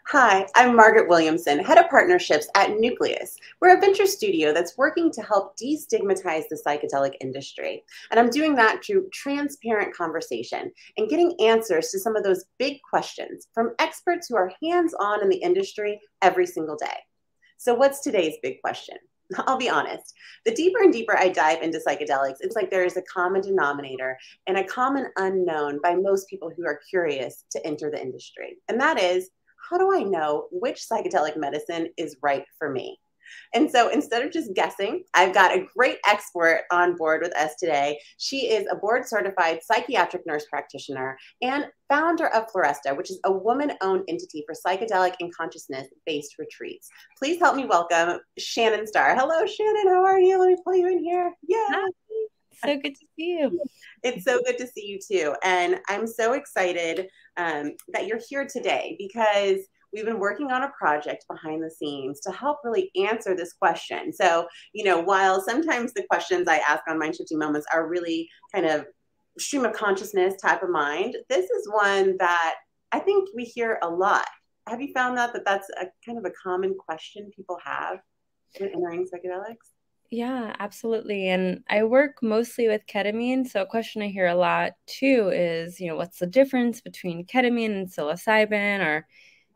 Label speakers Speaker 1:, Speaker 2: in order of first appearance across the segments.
Speaker 1: Hi, I'm Margaret Williamson, Head of Partnerships at Nucleus. We're a venture studio that's working to help destigmatize the psychedelic industry. And I'm doing that through transparent conversation and getting answers to some of those big questions from experts who are hands-on in the industry every single day. So what's today's big question? I'll be honest. The deeper and deeper I dive into psychedelics, it's like there is a common denominator and a common unknown by most people who are curious to enter the industry. And that is, how do I know which psychedelic medicine is right for me? And so instead of just guessing, I've got a great expert on board with us today. She is a board certified psychiatric nurse practitioner and founder of Floresta, which is a woman-owned entity for psychedelic and consciousness-based retreats. Please help me welcome Shannon Starr. Hello, Shannon. How are you? Let me pull you in here. Yeah.
Speaker 2: Hi. So good to see you.
Speaker 1: It's so good to see you too. And I'm so excited that you're here today because we've been working on a project behind the scenes to help really answer this question. So, while sometimes the questions I ask on Mindshifting Moments are really kind of stream of consciousness type of mind, this is one that I think we hear a lot. Have you found that that's a kind of a common question people have when entering psychedelics?
Speaker 2: Yeah, absolutely. And I work mostly with ketamine. So a question I hear a lot too is, what's the difference between ketamine and psilocybin or,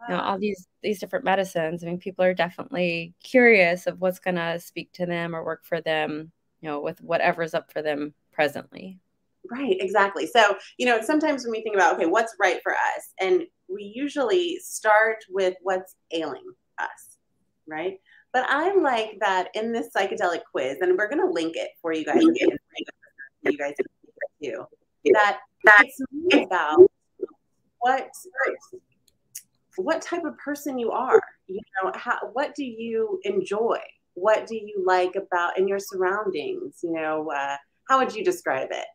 Speaker 2: all these different medicines? I mean, people are definitely curious of what's going to speak to them or work for them, with whatever's up for them presently.
Speaker 1: Right, exactly. So, sometimes when we think about, okay, what's right for us, and we usually start with what's ailing us, right? But I like that in this psychedelic quiz, and we're going to link it for you guys, you guys too, that it's really about what type of person you are. What do you enjoy? What do you like about in your surroundings? How would you describe it?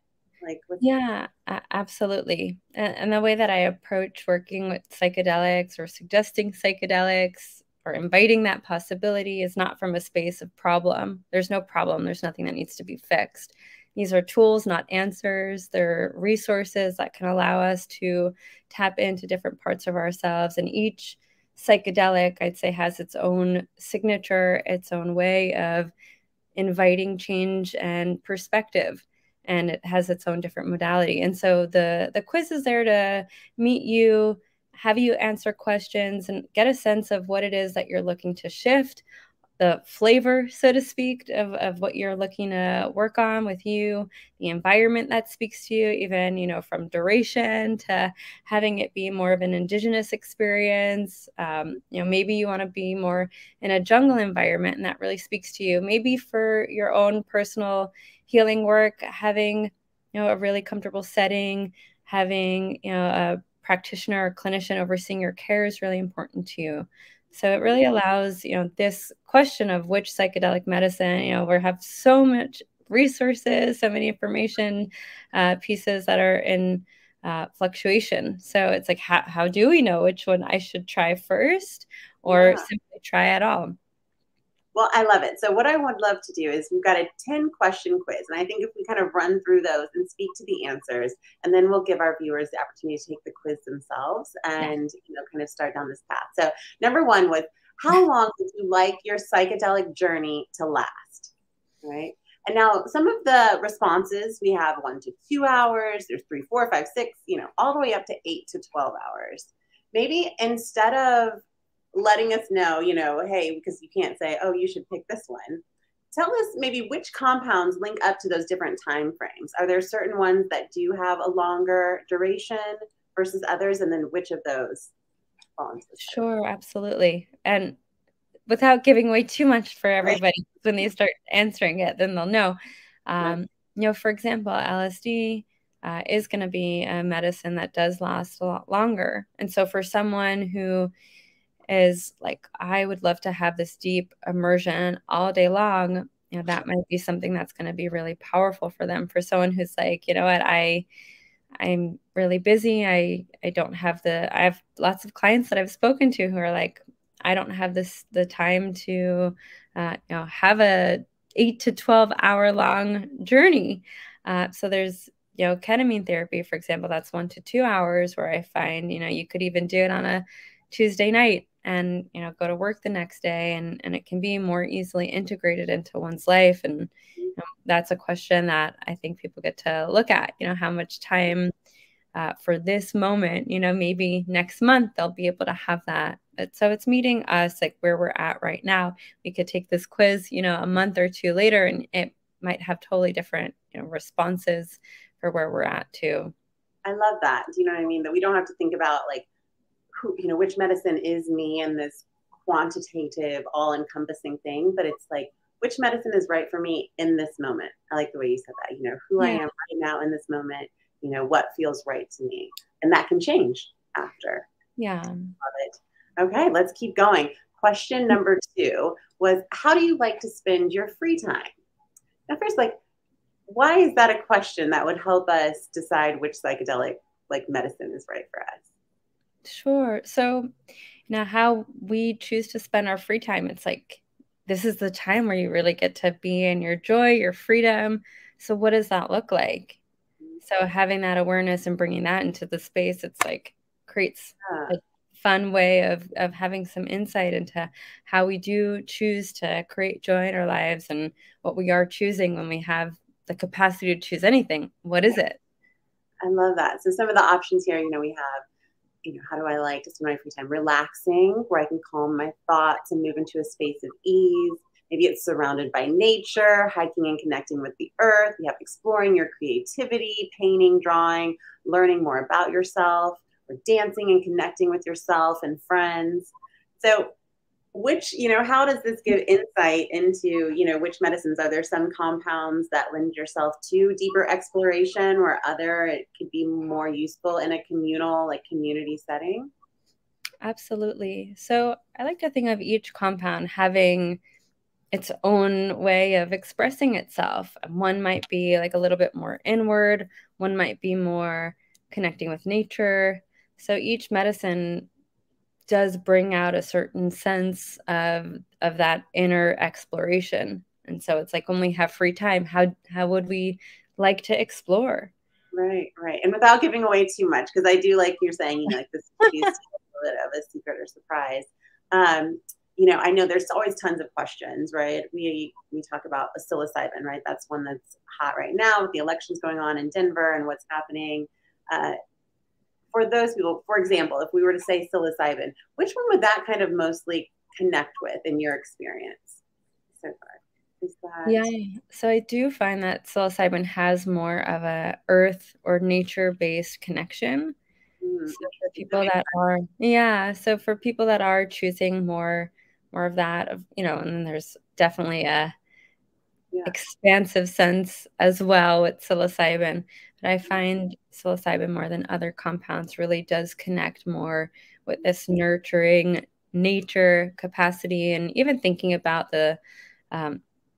Speaker 2: Yeah, absolutely. And the way that I approach working with psychedelics or suggesting psychedelics or inviting that possibility is not from a space of problem. There's no problem. There's nothing that needs to be fixed. These are tools, not answers. They're resources that can allow us to tap into different parts of ourselves. And each psychedelic, I'd say, has its own signature, its own way of inviting change and perspective. And it has its own different modality. And so the quiz is there to meet you, have you answer questions, and get a sense of what it is that you're looking to shift, the flavor, so to speak, of what you're looking to work on with you, the environment that speaks to you, even, from duration to having it be more of an indigenous experience. Maybe you want to be more in a jungle environment and that really speaks to you. Maybe for your own personal healing work, having, a really comfortable setting, having, a practitioner or clinician overseeing your care is really important to you. So it really allows, this question of which psychedelic medicine, we have so much resources, so many information pieces that are in fluctuation. So it's like, how do we know which one I should try first or simply try at all?
Speaker 1: Well, I love it. So what I would love to do is we've got a 10-question quiz. And I think if we kind of run through those and speak to the answers, and then we'll give our viewers the opportunity to take the quiz themselves and kind of start down this path. So number one was, how long would you like your psychedelic journey to last? Right. And now some of the responses, we have 1 to 2 hours, there's 3, 4, 5, 6, all the way up to 8 to 12 hours. Maybe instead of letting us know, hey, because you can't say, oh, you should pick this one. Tell us maybe which compounds link up to those different time frames. Are there certain ones that do have a longer duration versus others? And then which of those fall into this?
Speaker 2: Sure, absolutely. And without giving away too much for everybody, when they start answering it, then they'll know. For example, LSD is going to be a medicine that does last a lot longer. And so for someone who is like, I would love to have this deep immersion all day long, that might be something that's going to be really powerful for them. For someone who's like, what, I'm really busy. I have lots of clients that I've spoken to who are like, I don't have the time to, have a 8 to 12 hour long journey. So there's, ketamine therapy, for example, that's 1 to 2 hours where I find, you could even do it on a Tuesday night and, go to work the next day, and it can be more easily integrated into one's life. And that's a question that I think people get to look at, how much time for this moment, maybe next month they'll be able to have that. But so it's meeting us like where we're at right now. We could take this quiz, a month or two later, and it might have totally different, responses for where we're at too.
Speaker 1: I love that. Do you know what I mean? That we don't have to think about like who, which medicine is me and this quantitative, all-encompassing thing, but it's like, which medicine is right for me in this moment? I like the way you said that, who I am right now in this moment, what feels right to me. And that can change after.
Speaker 2: Yeah.
Speaker 1: Love it. Okay, let's keep going. Question number 2 was, how do you like to spend your free time? Now first, like, why is that a question that would help us decide which psychedelic medicine is right for us?
Speaker 2: Sure. So, how we choose to spend our free time, it's like, this is the time where you really get to be in your joy, your freedom. So what does that look like? So having that awareness and bringing that into the space, it's like creates a fun way of having some insight into how we do choose to create joy in our lives and what we are choosing when we have the capacity to choose anything. What is it?
Speaker 1: I love that. So some of the options here, we have, how do I like to spend my free time? Relaxing, where I can calm my thoughts and move into a space of ease. Maybe it's surrounded by nature, hiking and connecting with the earth. We have exploring your creativity, painting, drawing, learning more about yourself, or dancing and connecting with yourself and friends. So how does this give insight into, which medicines? Are there some compounds that lend yourself to deeper exploration, or it could be more useful in a communal, community setting?
Speaker 2: Absolutely. So I like to think of each compound having its own way of expressing itself. One might be like a little bit more inward, one might be more connecting with nature. So each medicine does bring out a certain sense of that inner exploration. And so it's like when we have free time, how would we like to explore?
Speaker 1: Right. And without giving away too much, because I do like you're saying, like this is a bit of a secret or surprise. I know there's always tons of questions, right? We talk about psilocybin, right? That's one that's hot right now with the elections going on in Denver and what's happening. For those people, for example, if we were to say psilocybin, which one would that kind of mostly connect with in your experience so far?
Speaker 2: Yeah, so I do find that psilocybin has more of a earth or nature-based connection. So for people that are choosing more of that, and then there's definitely a expansive sense as well with psilocybin. But I find psilocybin more than other compounds really does connect more with this nurturing nature capacity, and even thinking about the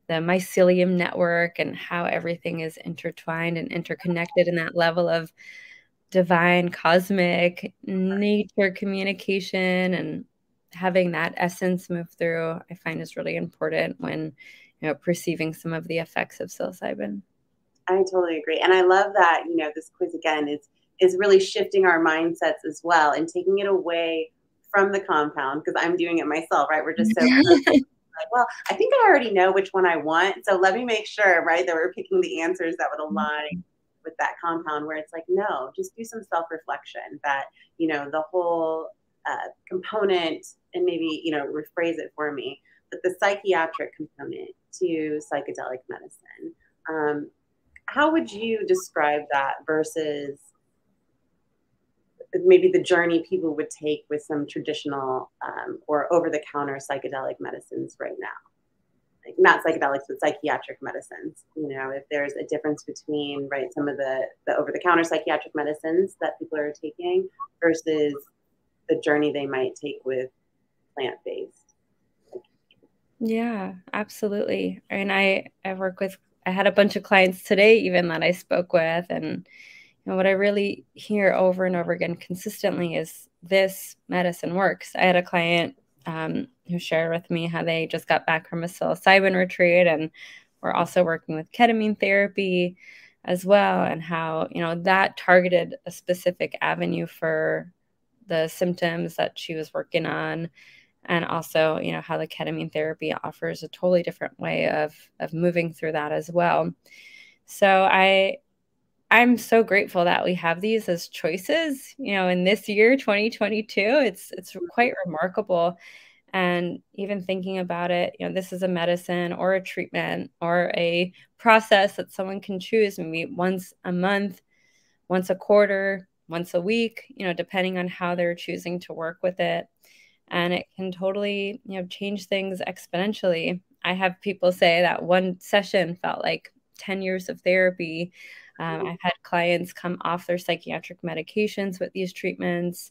Speaker 2: mycelium network and how everything is intertwined and interconnected in that level of divine cosmic nature communication, and having that essence move through, I find is really important when perceiving some of the effects of psilocybin.
Speaker 1: I totally agree. And I love that, this quiz again is really shifting our mindsets as well and taking it away from the compound, because I'm doing it myself, right? We're just so like, well, I think I already know which one I want. So let me make sure, right, that we're picking the answers that would align with that compound, where it's like, no, just do some self-reflection that, the whole component, and maybe, rephrase it for me, but the psychiatric component to psychedelic medicine. How would you describe that versus maybe the journey people would take with some traditional or over-the-counter psychedelic medicines right now? Like, not psychedelics, but psychiatric medicines. If there's a difference between, right, some of the over-the-counter psychiatric medicines that people are taking versus the journey they might take with plant-based.
Speaker 2: Yeah, absolutely. And I had a bunch of clients today even that I spoke with, and what I really hear over and over again consistently is this medicine works. I had a client who shared with me how they just got back from a psilocybin retreat, and we're also working with ketamine therapy as well, and how that targeted a specific avenue for the symptoms that she was working on, and also, you know, how the ketamine therapy offers a totally different way of moving through that as well. So I'm so grateful that we have these as choices, you know, in this year, 2022. It's quite remarkable. And even thinking about it, you know, this is a medicine or a treatment or a process that someone can choose maybe once a month, once a quarter, once a week, you know, depending on how they're choosing to work with it. And it can totally, you know, change things exponentially. I have people say that one session felt like 10 years of therapy. I've had clients come off their psychiatric medications with these treatments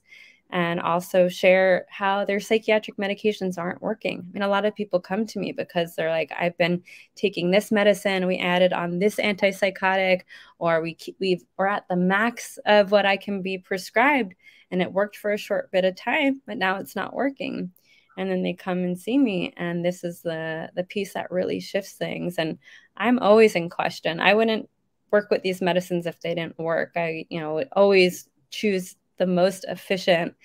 Speaker 2: and also share how their psychiatric medications aren't working. I mean, a lot of people come to me because they're like, I've been taking this medicine, we added on this antipsychotic, or we're at the max of what I can be prescribed, and it worked for a short bit of time, but now it's not working. And then they come and see me, and this is the piece that really shifts things. And I'm always in question. I wouldn't work with these medicines if they didn't work. I, you know, would always choose the most efficient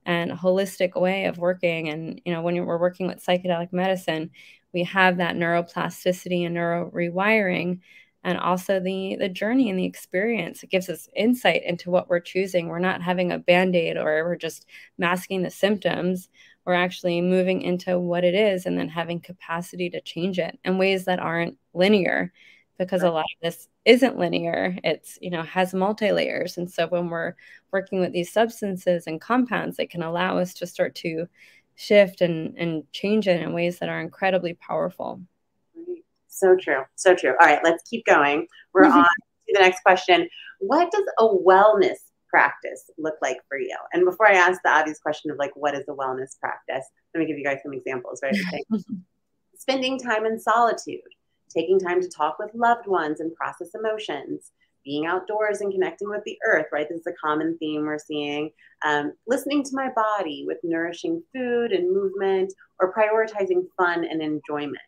Speaker 2: and holistic way of working. And, you know, when we're working with psychedelic medicine, we have that neuroplasticity and neuro rewiring, and also the journey and the experience. It gives us insight into what we're choosing. We're not having a Band-Aid or we're just masking the symptoms. We're actually moving into what it is and then having capacity to change it in ways that aren't linear, because a lot of this isn't linear. It's, you know, has multi-layers. And so when we're working with these substances and compounds, they can allow us to start to shift and change it in ways that are incredibly powerful.
Speaker 1: So true. So true. All right, let's keep going. We're on to the next question. What does a wellness practice look like for you? And before I ask the obvious question of like, what is a wellness practice? Let me give you guys some examples, right? Spending time in solitude, taking time to talk with loved ones and process emotions, being outdoors and connecting with the earth, right? This is a common theme we're seeing. Listening to my body with nourishing food and movement, or prioritizing fun and enjoyment.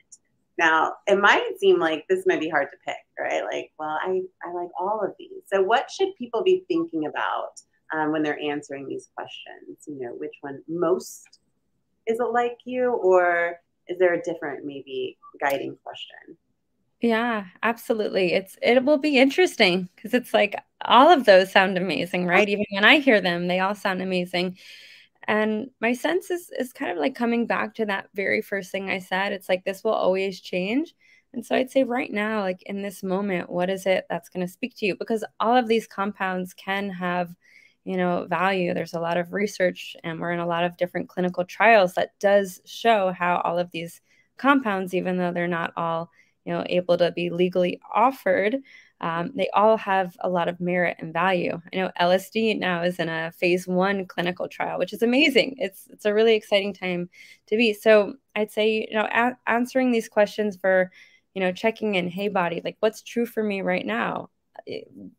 Speaker 1: Now, it might seem like this might be hard to pick, right? Like, well, I like all of these. So what should people be thinking about when they're answering these questions? You know, which one most is it like you, or is there a different maybe guiding question?
Speaker 2: Yeah, absolutely. It will be interesting because it's like all of those sound amazing, right? Even when I hear them, they all sound amazing. And my sense is kind of like coming back to that very first thing I said. It's like this will always change. And so I'd say right now, like in this moment, what is it that's going to speak to you? Because all of these compounds can have, you know, value. There's a lot of research, and we're in a lot of different clinical trials that does show how all of these compounds, even though they're not all, you know, able to be legally offered, they all have a lot of merit and value. I know LSD now is in a phase 1 clinical trial, which is amazing. It's a really exciting time to be. So I'd say, you know, answering these questions for, you know, checking in, hey body, like what's true for me right now?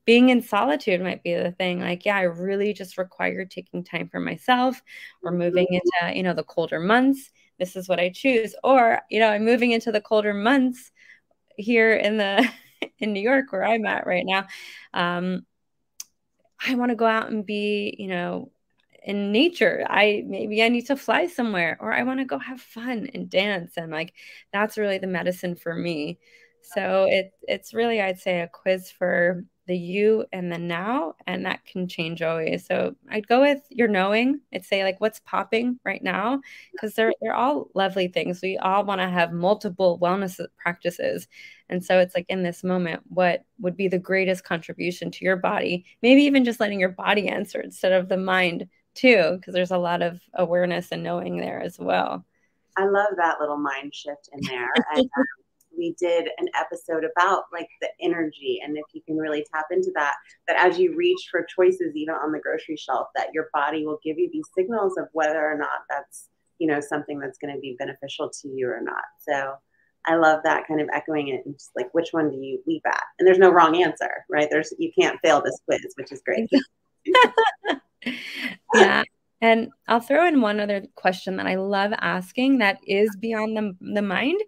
Speaker 2: Being in solitude might be the thing. Like, yeah, I really just require taking time for myself, or moving into, you know, the colder months. This is what I choose. Or, you know, I'm moving into the colder months here in the in New York where I'm at right now. I want to go out and be, you know, in nature. Maybe I need to fly somewhere, or I want to go have fun and dance, and like that's really the medicine for me. So it's really, I'd say, a quiz for the you and the now, and that can change always. So I'd go with your knowing. I'd say like what's popping right now, because they're all lovely things. We all want to have multiple wellness practices. And so it's like in this moment, what would be the greatest contribution to your body? Maybe even just letting your body answer instead of the mind too, because there's a lot of awareness and knowing there as well.
Speaker 1: I love that little mind shift in there. And we did an episode about like the energy, and if you can really tap into that as you reach for choices, even on the grocery shelf, that your body will give you these signals of whether or not that's, you know, something that's going to be beneficial to you or not. So I love that, kind of echoing it, and just like, which one do you leap at? And there's no wrong answer, right? You can't fail this quiz, which is great.
Speaker 2: Yeah. And I'll throw in one other question that I love asking that is beyond the mind.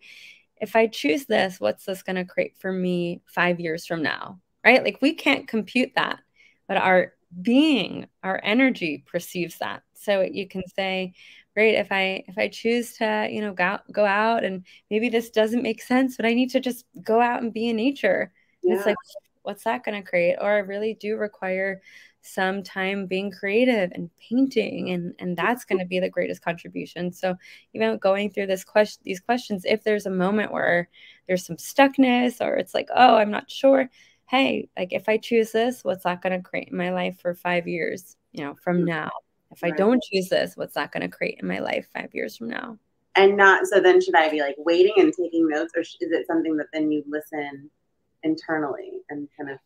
Speaker 2: If I choose this, what's this going to create for me 5 years from now? Right? Like we can't compute that, but our being, our energy perceives that. So you can say, great, if I choose to, you know, go out, and maybe this doesn't make sense, but I need to just go out and be in nature. And it's like, what's that going to create? Or I really do require some time being creative and painting, and that's going to be the greatest contribution. So even going through these questions, if there's a moment where there's some stuckness, or it's like, oh, I'm not sure, hey, like if I choose this, what's that going to create in my life for 5 years, you know, from now? If I don't choose this, what's that going to create in my life 5 years from now?
Speaker 1: And not, so then should I be like waiting and taking notes, or is it something that then you listen internally and kind of?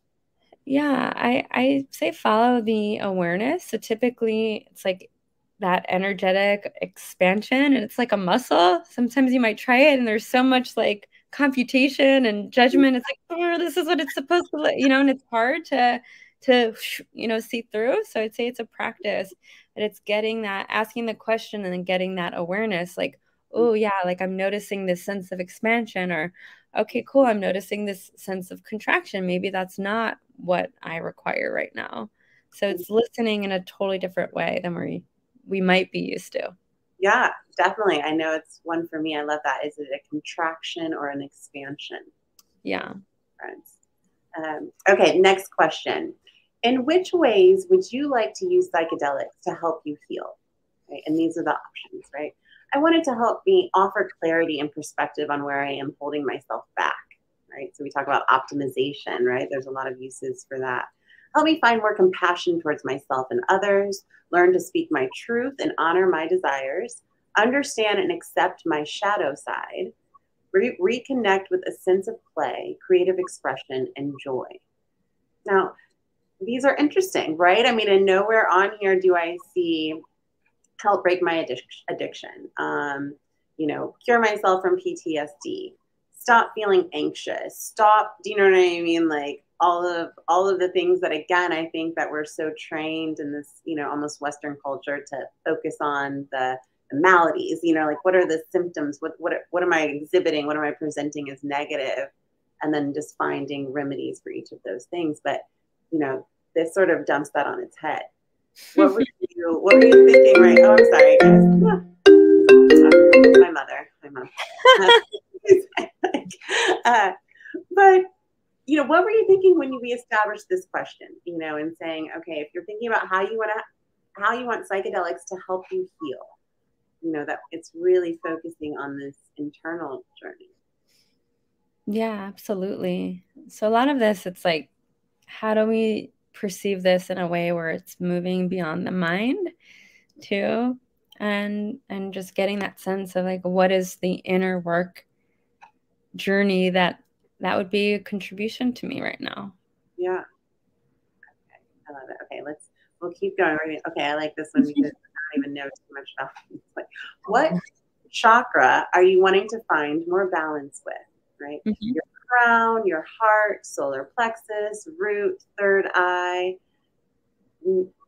Speaker 2: Yeah, I say follow the awareness. So typically it's like that energetic expansion, and it's like a muscle. Sometimes you might try it and there's so much like computation and judgment. It's like, oh, this is what it's supposed to look, you know, and it's hard to you know, see through. So I'd say it's a practice, but it's getting that, asking the question and then getting that awareness, like, oh yeah, like I'm noticing this sense of expansion, or okay, cool, I'm noticing this sense of contraction. Maybe that's not what I require right now. So it's listening in a totally different way than we might be used to.
Speaker 1: Yeah, definitely. I know it's one for me. I love that. Is it a contraction or an expansion?
Speaker 2: Yeah.
Speaker 1: Friends. Okay, next question. In which ways would you like to use psychedelics to help you heal? Right? And these are the options, right? I wanted to help me offer clarity and perspective on where I am holding myself back, right? So we talk about optimization, right? There's a lot of uses for that. Help me find more compassion towards myself and others, learn to speak my truth and honor my desires, understand and accept my shadow side, reconnect with a sense of play, creative expression, and joy. Now, these are interesting, right? I mean, and nowhere on here do I see help break my addiction, you know, cure myself from PTSD, stop feeling anxious, stop, do you know what I mean? Like all of the things that, again, I think that we're so trained in this, you know, almost Western culture to focus on the maladies, you know, like what are the symptoms? What am I exhibiting? What am I presenting as negative? And then just finding remedies for each of those things. But, you know, this sort of dumps that on its head. What were you thinking, right? Oh, I'm sorry, guys. My mom. But, you know, what were you thinking when we established this question, you know, and saying, okay, if you're thinking about how you want psychedelics to help you heal, you know, that it's really focusing on this internal journey.
Speaker 2: Yeah, absolutely. So a lot of this, it's like, how do we perceive this in a way where it's moving beyond the mind too? And just getting that sense of like, what is the inner work journey that would be a contribution to me right now?
Speaker 1: Yeah. Okay. I love it. Okay, we'll keep going. Okay, I like this one because I don't even know too much about it. Like, what chakra are you wanting to find more balance with, right? Mm-hmm. Your crown, your heart, solar plexus, root, third eye.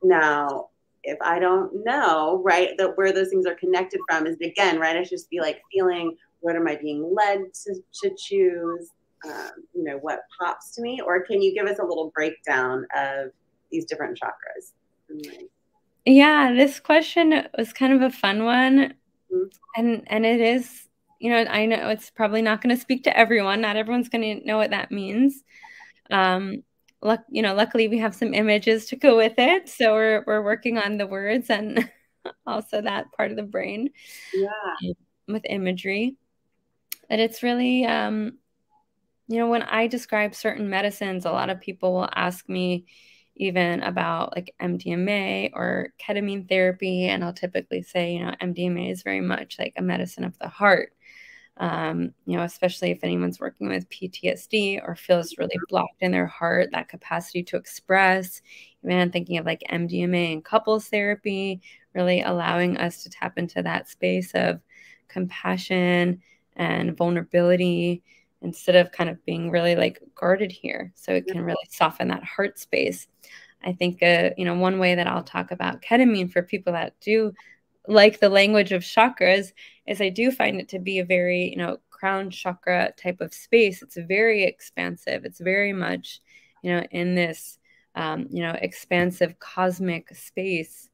Speaker 1: Now, if I don't know, right, that where those things are connected from is, again, right, I should just be like feeling, what am I being led to choose? You know, what pops to me? Or can you give us a little breakdown of these different chakras?
Speaker 2: Yeah, this question was kind of a fun one. Mm-hmm. And it is, you know, I know it's probably not going to speak to everyone. Not everyone's going to know what that means. You know, luckily we have some images to go with it. So we're working on the words and also that part of the brain.
Speaker 1: Yeah.
Speaker 2: With imagery. And it's really, you know, when I describe certain medicines, a lot of people will ask me even about like MDMA or ketamine therapy. And I'll typically say, you know, MDMA is very much like a medicine of the heart. You know, especially if anyone's working with PTSD or feels really blocked in their heart, that capacity to express. Even I'm thinking of like MDMA and couples therapy, really allowing us to tap into that space of compassion and vulnerability instead of kind of being really like guarded here. So it can really soften that heart space. I think, you know, one way that I'll talk about ketamine for people that do like the language of chakras is I do find it to be a very, you know, crown chakra type of space. It's very expansive. It's very much, you know, in this, you know, expansive cosmic space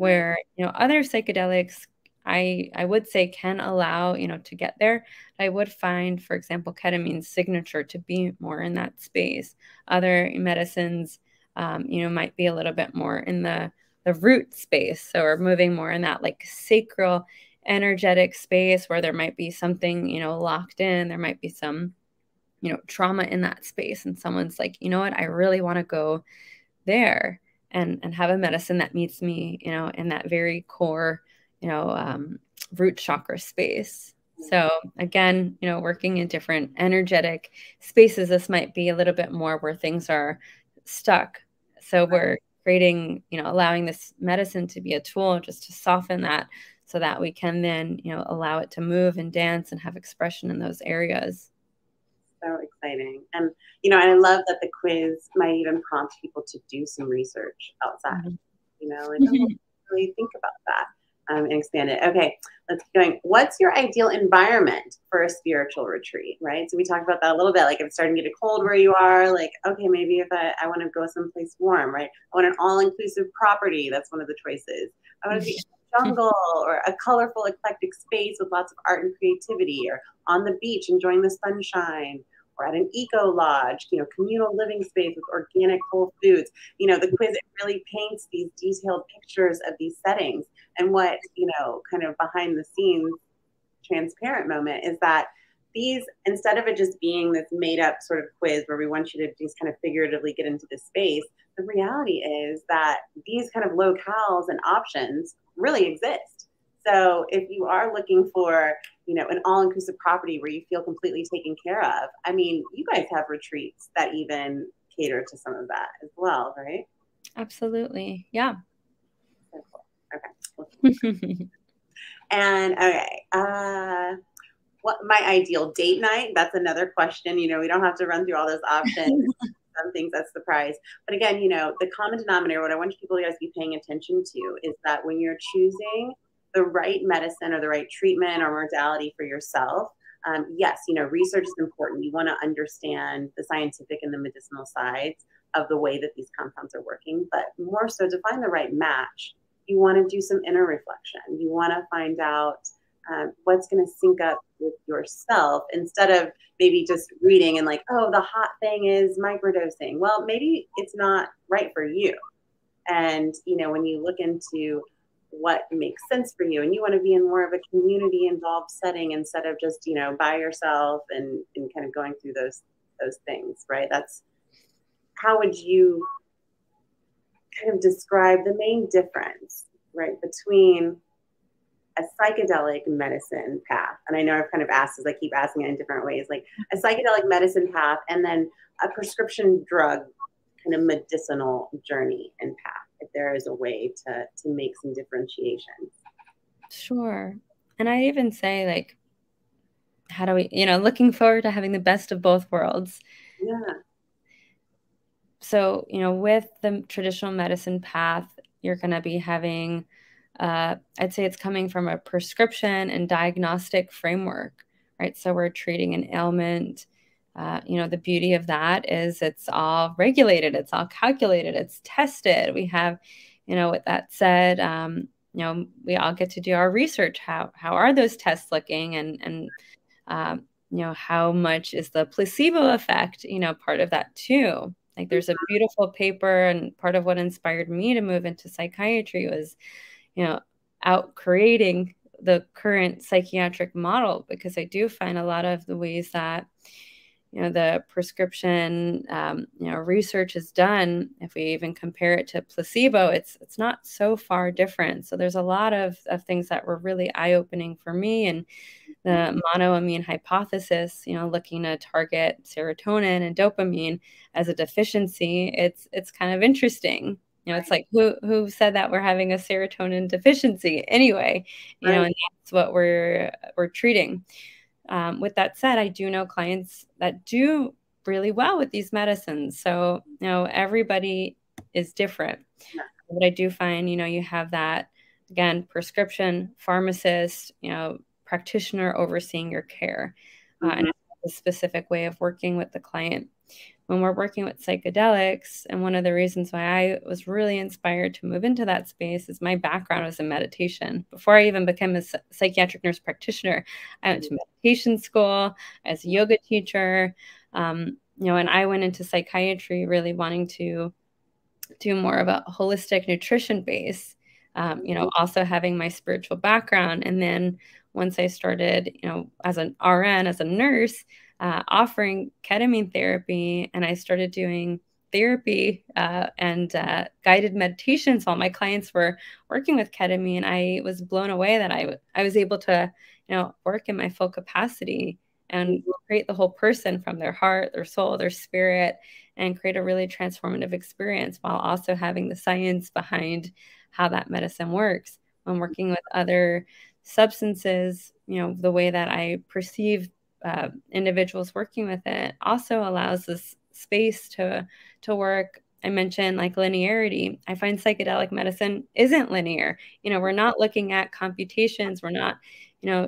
Speaker 2: where, other psychedelics, I would say can allow, to get there. I would find, for example, ketamine's signature to be more in that space. Other medicines, might be a little bit more in the root space. So we're moving more in that like sacral energetic space where there might be something, locked in. There might be some, trauma in that space. And someone's like, you know what, I really want to go there and have a medicine that meets me, in that very core, root chakra space. So again, working in different energetic spaces, this might be a little bit more where things are stuck. So we're creating, allowing this medicine to be a tool just to soften that so that we can then, allow it to move and dance and have expression in those areas.
Speaker 1: So exciting. And, I love that the quiz might even prompt people to do some research outside, really think about that. And expand it. Okay, let's keep going. What's your ideal environment for a spiritual retreat, right? So we talked about that a little bit, like if it's starting to get cold where you are, like, okay, maybe if I want to go someplace warm, right? I want an all-inclusive property. That's one of the choices. I want to be in the jungle or a colorful, eclectic space with lots of art and creativity, or on the beach enjoying the sunshine, or at an eco lodge, communal living space with organic whole foods. The quiz, it really paints these detailed pictures of these settings. And what, kind of behind the scenes transparent moment is that these, instead of it just being this made up sort of quiz where we want you to just kind of figuratively get into this space, the reality is that these kind of locales and options really exist. So if you are looking for, an all-inclusive property where you feel completely taken care of, I mean, you guys have retreats that even cater to some of that as well, right?
Speaker 2: Absolutely. Yeah.
Speaker 1: So cool. Okay. And okay, what my ideal date night? That's another question. We don't have to run through all those options. Some things that's surprise. But again, the common denominator, what I want people guys to be paying attention to is that when you're choosing the right medicine or the right treatment or modality for yourself, yes, research is important. You want to understand the scientific and the medicinal sides of the way that these compounds are working, but more so to find the right match, you want to do some inner reflection. You want to find out what's going to sync up with yourself instead of maybe just reading and like, oh, the hot thing is microdosing. Well, maybe it's not right for you. And, when you look into what makes sense for you and you want to be in more of a community involved setting instead of just, by yourself and kind of going through those things, right? That's how would you kind of describe the main difference, right, between a psychedelic medicine path, and I know I've kind of asked as I keep asking it in different ways, like a psychedelic medicine path and then a prescription drug kind of medicinal journey and path, if there is a way to make some differentiation.
Speaker 2: Sure. And I even say, like, how do we, looking forward to having the best of both worlds.
Speaker 1: Yeah.
Speaker 2: So, with the traditional medicine path, you're going to be having, I'd say it's coming from a prescription and diagnostic framework, right? So we're treating an ailment. The beauty of that is it's all regulated, it's all calculated, it's tested. We have, with that said, we all get to do our research. How are those tests looking? And how much is the placebo effect, part of that too? Like there's a beautiful paper, and part of what inspired me to move into psychiatry was, out creating the current psychiatric model, because I do find a lot of the ways that, the prescription, research is done, if we even compare it to placebo, it's not so far different. So there's a lot of things that were really eye-opening for me. And the monoamine hypothesis, looking to target serotonin and dopamine as a deficiency, it's kind of interesting. It's like, who said that we're having a serotonin deficiency anyway, and that's what we're treating. With that said, I do know clients that do really well with these medicines. So, everybody is different.
Speaker 1: Yeah.
Speaker 2: But I do find, you have that, again, prescription, pharmacist, practitioner overseeing your care, and a specific way of working with the client. when we're working with psychedelics, and one of the reasons why I was really inspired to move into that space is my background was in meditation. Before I even became a psychiatric nurse practitioner, I went to meditation school as a yoga teacher, and I went into psychiatry really wanting to do more of a holistic nutrition base, also having my spiritual background. And then once I started, as an RN, as a nurse, offering ketamine therapy, and I started doing therapy and guided meditations while my clients were working with ketamine, I was blown away that I was able to, work in my full capacity and create the whole person from their heart, their soul, their spirit, and create a really transformative experience while also having the science behind how that medicine works. When working with other substances, the way that I perceive individuals working with it also allows this space to work. I mentioned like linearity. I find psychedelic medicine isn't linear. We're not looking at computations. We're not,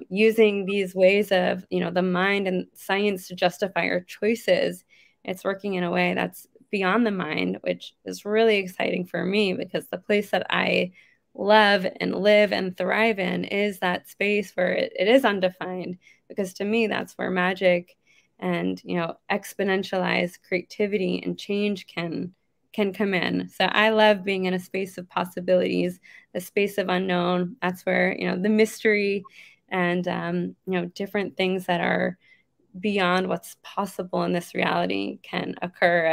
Speaker 2: using these ways of, the mind and science to justify our choices. It's working in a way that's beyond the mind, which is really exciting for me because the place that I love and live and thrive in is that space where it is undefined, because to me, that's where magic and, exponentialized creativity and change can come in. So I love being in a space of possibilities, a space of unknown. That's where, the mystery and, different things that are beyond what's possible in this reality can occur.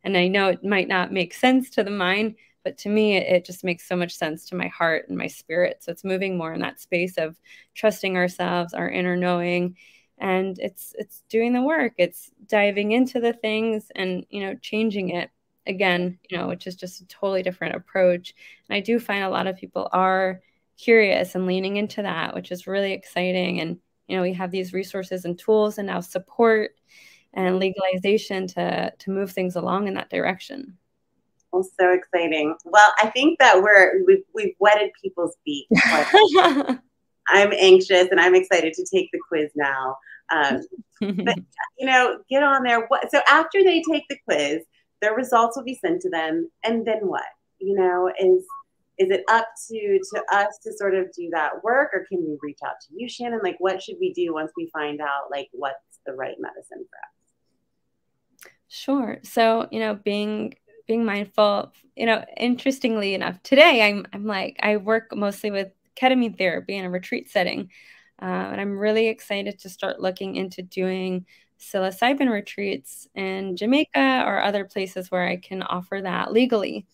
Speaker 2: And I know it might not make sense to the mind, but to me, it just makes so much sense to my heart and my spirit. So it's moving more in that space of trusting ourselves, our inner knowing, and it's doing the work. It's diving into the things and, changing it again, which is just a totally different approach. And I do find a lot of people are curious and leaning into that, which is really exciting. And, we have these resources and tools and now support and legalization to move things along in that direction.
Speaker 1: Well, so exciting. Well, I think that we've whetted people's beak. I'm anxious and I'm excited to take the quiz now. But get on there. So after they take the quiz, their results will be sent to them, and then what? Is it up to us to sort of do that work, or can we reach out to you, Shannon? Like, what should we do once we find out like what's the right medicine for us?
Speaker 2: Sure. So, being mindful, interestingly enough, today I'm like, I work mostly with ketamine therapy in a retreat setting. And I'm really excited to start looking into doing psilocybin retreats in Jamaica or other places where I can offer that legally.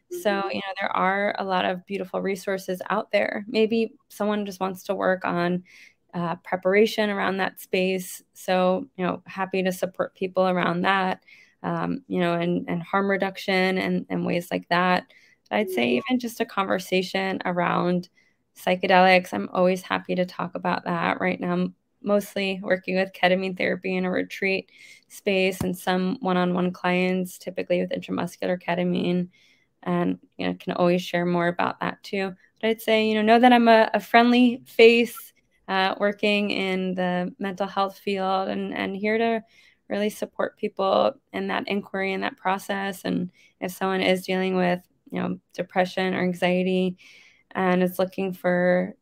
Speaker 2: So, there are a lot of beautiful resources out there. Maybe someone just wants to work on preparation around that space. So, happy to support people around that, and harm reduction and ways like that. I'd say even just a conversation around psychedelics. I'm always happy to talk about that. Right now, I'm mostly working with ketamine therapy in a retreat space and some one-on-one clients, typically with intramuscular ketamine. And can always share more about that too. But I'd say, know that I'm a friendly face working in the mental health field and here to really support people in that inquiry and that process. And if someone is dealing with, depression or anxiety and is looking for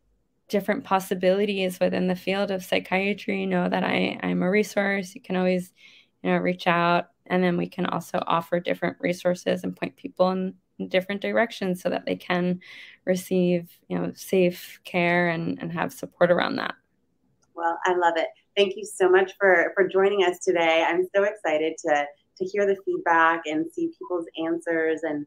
Speaker 2: different possibilities within the field of psychiatry, know that I'm a resource. You can always, reach out, and then we can also offer different resources and point people in different directions so that they can receive, safe care and have support around that.
Speaker 1: Well, I love it. Thank you so much for joining us today. I'm so excited to hear the feedback and see people's answers and,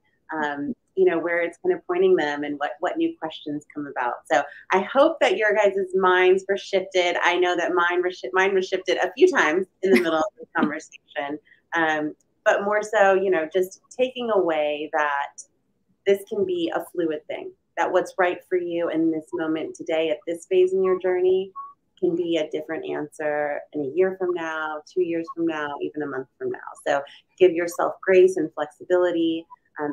Speaker 1: where it's kind of pointing them and what new questions come about. So I hope that your guys' minds were shifted. I know that mine was shifted a few times in the middle of the conversation. But more so, just taking away that this can be a fluid thing, that what's right for you in this moment today at this phase in your journey can be a different answer in a year from now, 2 years from now, even a month from now. So give yourself grace and flexibility,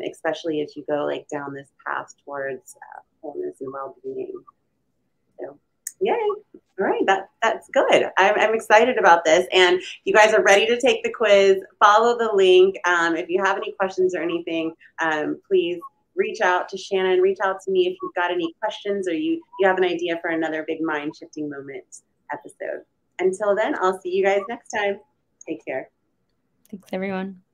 Speaker 1: especially as you go like down this path towards wholeness and well-being. So, yay. All right. That That's good. I'm excited about this. And if you guys are ready to take the quiz, follow the link. If you have any questions or anything, please reach out to Shannon, reach out to me if you've got any questions or you have an idea for another big mind shifting moment episode. Until then, I'll see you guys next time. Take care.
Speaker 2: Thanks, everyone.